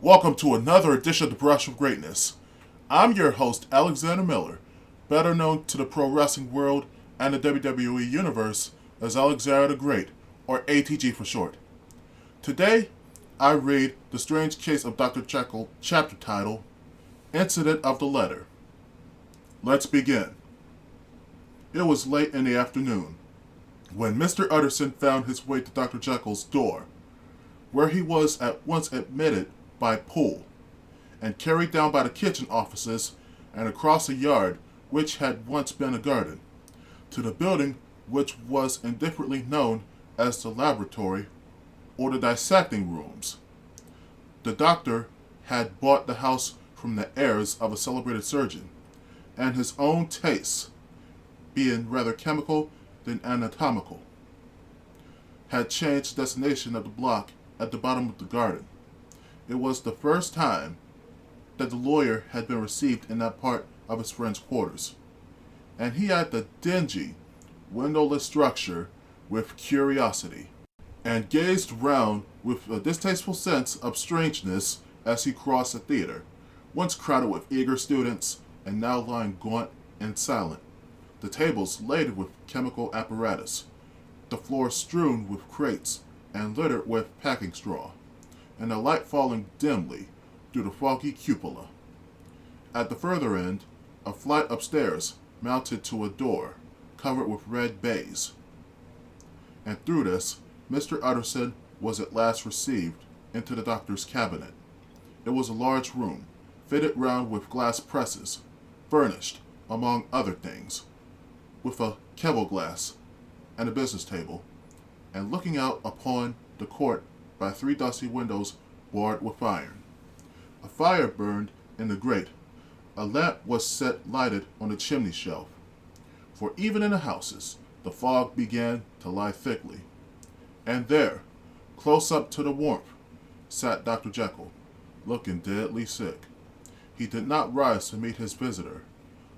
Welcome to another edition of the Brush of Greatness. I'm your host, Alexander Miller, better known to the pro wrestling world and the WWE universe as Alexander the Great, or A.T.G for short. Today, I read The Strange Case of Dr. Jekyll, chapter title, Incident of the Letter. Let's begin. It was late in the afternoon when Mr. Utterson found his way to Dr. Jekyll's door, where he was at once admitted by pull, and carried down by the kitchen offices and across a yard which had once been a garden, to the building which was indifferently known as the laboratory or the dissecting rooms. The doctor had bought the house from the heirs of a celebrated surgeon, and his own tastes, being rather chemical than anatomical, had changed the destination of the block at the bottom of the garden. It was the first time that the lawyer had been received in that part of his friend's quarters, and he eyed the dingy, windowless structure with curiosity, and gazed round with a distasteful sense of strangeness as he crossed the theater, once crowded with eager students, and now lying gaunt and silent, the tables laden with chemical apparatus, the floor strewn with crates and littered with packing straw, and the light falling dimly through the foggy cupola. At the further end, a flight upstairs mounted to a door covered with red baize, and through this Mr. Utterson was at last received into the doctor's cabinet. It was a large room, fitted round with glass presses, furnished, among other things, with a kebble glass and a business table, and looking out upon the court by 3 dusty windows barred with iron. A fire burned in the grate. A lamp was set lighted on the chimney shelf, for even in the houses the fog began to lie thickly. And there, close up to the warmth, sat Dr. Jekyll, looking deadly sick. He did not rise to meet his visitor,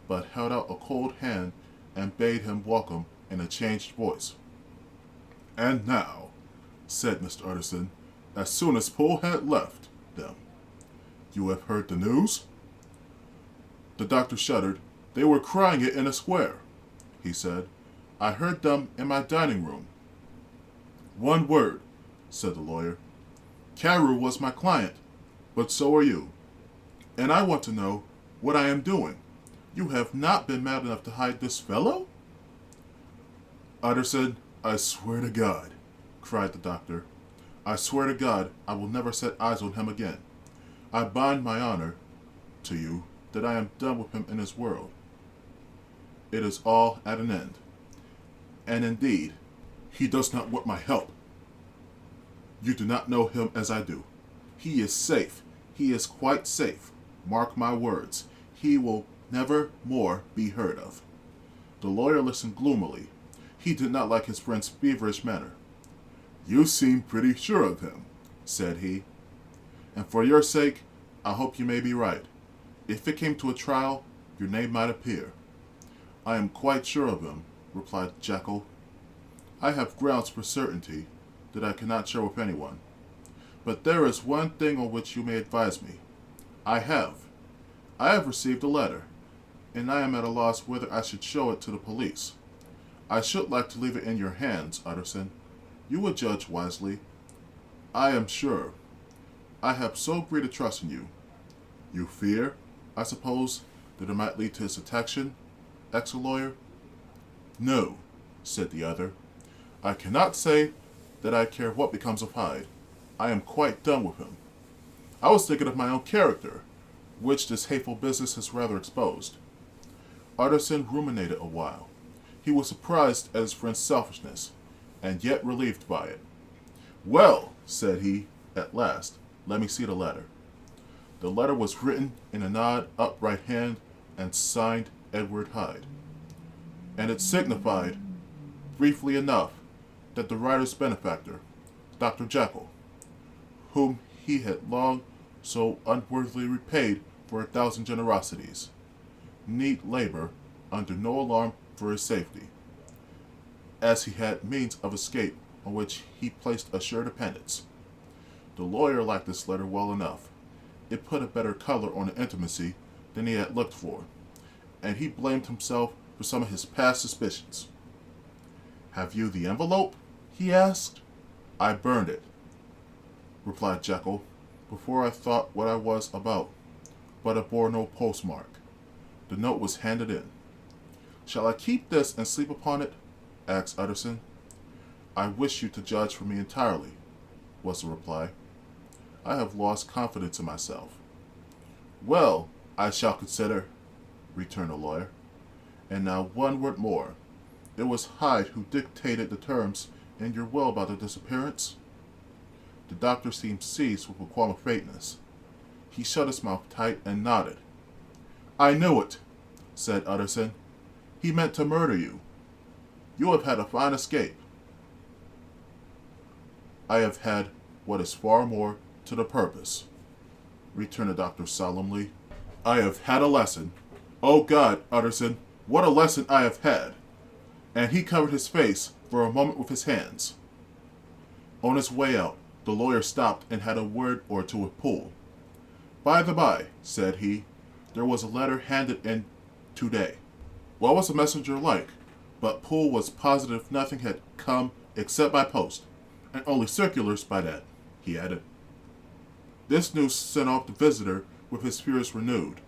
but held out a cold hand and bade him welcome in a changed voice. "And now," said Mr. Utterson, as soon as Poole had left them, "you have heard the news?" The doctor shuddered. "They were crying it in a square," he said. "I heard them in my dining room." "One word," said the lawyer. "Carew was my client, but so are you. And I want to know what I am doing. You have not been mad enough to hide this fellow?" "Utterson, I swear to God," cried the doctor, "I swear to God I will never set eyes on him again. I bind my honor to you that I am done with him in this world. It is all at an end. And indeed, he does not want my help. You do not know him as I do. He is safe. He is quite safe. Mark my words. He will never more be heard of." The lawyer listened gloomily. He did not like his friend's feverish manner. "You seem pretty sure of him," said he. "And for your sake, I hope you may be right. If it came to a trial, your name might appear." "I am quite sure of him," replied Jekyll. "I have grounds for certainty that I cannot share with anyone. But there is one thing on which you may advise me. I have received a letter, and I am at a loss whether I should show it to the police. I should like to leave it in your hands, Utterson. You would judge wisely, I am sure. I have so great a trust in you. You fear, I suppose, that it might lead to his detection, ex-lawyer?" "No," said the other. "I cannot say that I care what becomes of Hyde. I am quite done with him. I was thinking of my own character, which this hateful business has rather exposed." Utterson ruminated a while. He was surprised at his friend's selfishness, and yet relieved by it. "Well," said he, at last, "let me see the letter." The letter was written in an odd, upright hand and signed Edward Hyde, and it signified, briefly enough, that the writer's benefactor, Dr. Jekyll, whom he had long so unworthily repaid for 1,000 generosities, need labor under no alarm for his safety, as he had means of escape on which he placed assured dependence. The lawyer liked this letter well enough, It put a better color on the intimacy than he had looked for, and he blamed himself for some of his past suspicions. "Have you the envelope?" he asked. "I burned it," replied Jekyll, "before I thought what I was about, but it bore no postmark. The note was handed in." "Shall I keep this and sleep upon it?" asked Utterson. "I wish you to judge for me entirely," was the reply. "I have lost confidence in myself." "Well, I shall consider," returned the lawyer. "And now one word more. It was Hyde who dictated the terms in your will about the disappearance?" The doctor seemed seized with a qualm of faintness. He shut his mouth tight and nodded. "I knew it," said Utterson. "He meant to murder you. You have had a fine escape." "I have had what is far more to the purpose," returned the doctor solemnly. "I have had a lesson. Oh God, Utterson, what a lesson I have had!" And he covered his face for a moment with his hands. On his way out, the lawyer stopped and had a word or two with Poole. "By the by," said he, "there was a letter handed in today." What was the messenger like? But Poole was positive nothing had come except by post, and only circulars by that, he added. This news sent off the visitor with his fears renewed.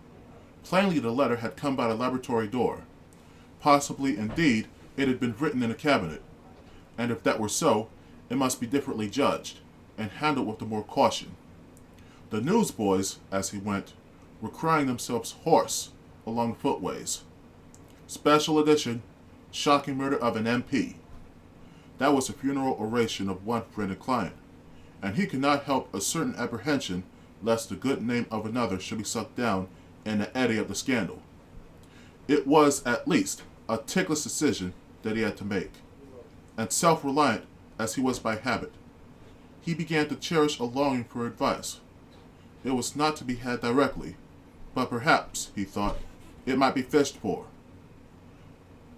Plainly the letter had come by the laboratory door. Possibly, indeed, it had been written in a cabinet, and if that were so, it must be differently judged, and handled with the more caution. The newsboys, as he went, were crying themselves hoarse along the footways. "Special edition, shocking murder of an MP." That was the funeral oration of one friend and client, and he could not help a certain apprehension lest the good name of another should be sucked down in the eddy of the scandal. It was, at least, a ticklish decision that he had to make, and self-reliant as he was by habit, he began to cherish a longing for advice. It was not to be had directly, but perhaps, he thought, it might be fished for.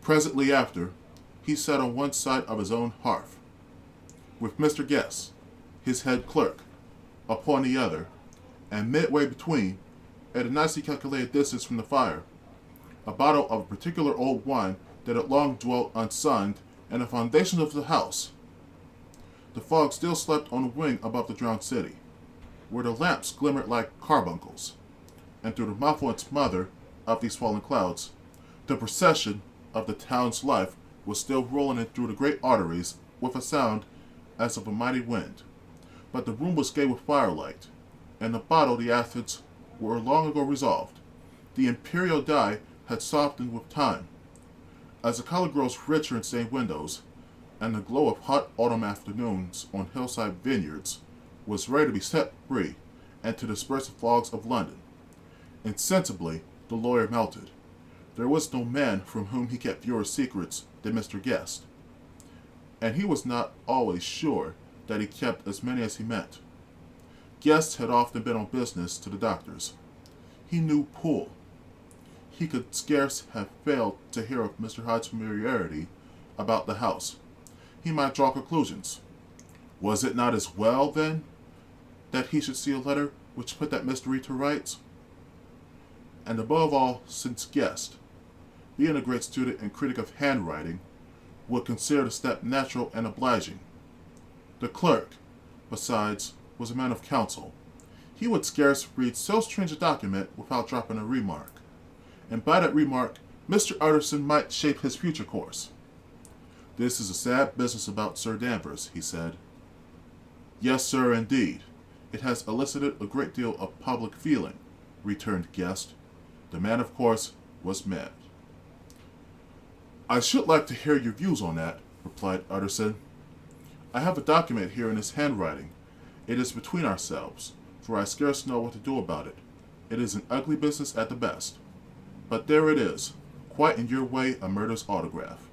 Presently after, he sat on one side of his own hearth, with Mr. Guest, his head clerk, upon the other, and midway between, at a nicely calculated distance from the fire, a bottle of a particular old wine that had long dwelt unsunned in the foundations of the house. The fog still slept on the wing above the drowned city, where the lamps glimmered like carbuncles, and through the muffle and smother of these fallen clouds, the procession of the town's life was still rolling in through the great arteries with a sound as of a mighty wind. But the room was gay with firelight, and the bottle the acids were long ago resolved. The imperial dye had softened with time. As the color grows richer in stained windows, and the glow of hot autumn afternoons on hillside vineyards was ready to be set free and to disperse the fogs of London, insensibly the lawyer melted. There was no man from whom he kept fewer secrets than Mr. Guest, and he was not always sure that he kept as many as he meant. Guest had often been on business to the doctor's. He knew Poole. He could scarce have failed to hear of Mr. Hyde's familiarity about the house. He might draw conclusions. Was it not as well, then, that he should see a letter which put that mystery to rights? And above all, since Guest, being a great student and critic of handwriting, would consider the step natural and obliging. The clerk, besides, was a man of counsel. He would scarce read so strange a document without dropping a remark, and by that remark Mr. Utterson might shape his future course. "This is a sad business about Sir Danvers," he said. "Yes, sir, indeed. It has elicited a great deal of public feeling," returned Guest. "The man, of course, was mad." "I should like to hear your views on that," replied Utterson. "I have a document here in his handwriting. It is between ourselves, for I scarce know what to do about it. It is an ugly business at the best. But there it is, quite in your way a murder's autograph."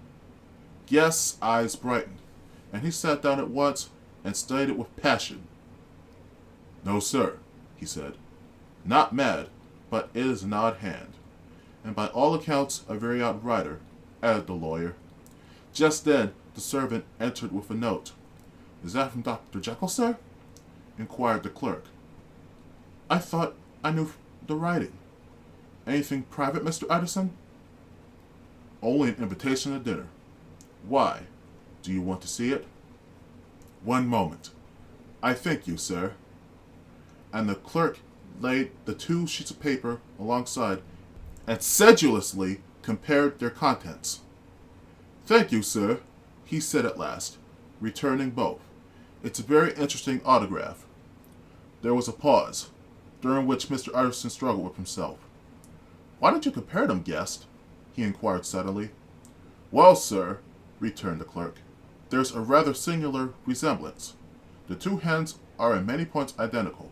Guest's eyes brightened, and he sat down at once and studied it with passion. "No, sir," he said. "Not mad, but it is an odd hand. And by all accounts a very odd writer," added the lawyer. Just then the servant entered with a note. "Is that from Dr. Jekyll, sir?" inquired the clerk. "I thought I knew the writing. Anything private, Mr. Utterson? Only an invitation to dinner. Why? Do you want to see it? One moment. I thank you, sir. And the clerk laid the 2 sheets of paper alongside and sedulously compared their contents. Thank you, sir, he said at last, returning both. It's a very interesting autograph. There was a pause, during which Mr. Utterson struggled with himself. Why don't you compare them, guest? He inquired suddenly. Well, sir, returned the clerk, there's a rather singular resemblance. The 2 hands are in many points identical,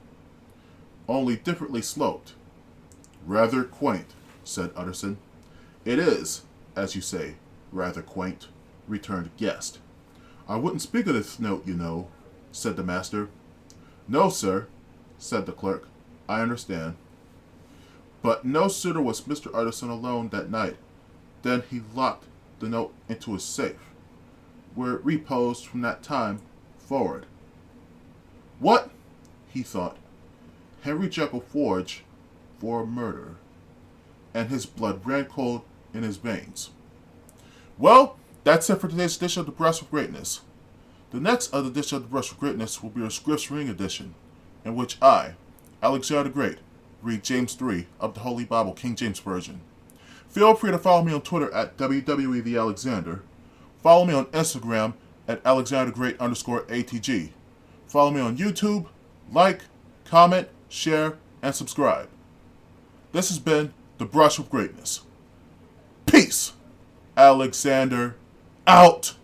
only differently sloped. Rather quaint, said Utterson. It is, as you say, rather quaint, returned Guest. I wouldn't speak of this note, you know, said the master. No, sir, said the clerk. I understand. But no sooner was Mr. Utterson alone that night than he locked the note into his safe, where it reposed from that time forward. What? He thought. Henry Jekyll forged for murder, and his blood ran cold in his veins. Well, that's it for today's edition of The Brush with Greatness. The next edition of The Brush with Greatness will be a Scripts Reading edition, in which I, Alexander the Great, read James 3 of the Holy Bible, King James Version. Feel free to follow me on Twitter at WWETheAlexander. Follow me on Instagram at AlexanderGreat_ATG. Follow me on YouTube, like, comment, share, and subscribe. This has been The Brush with Greatness. Peace! Alexander out!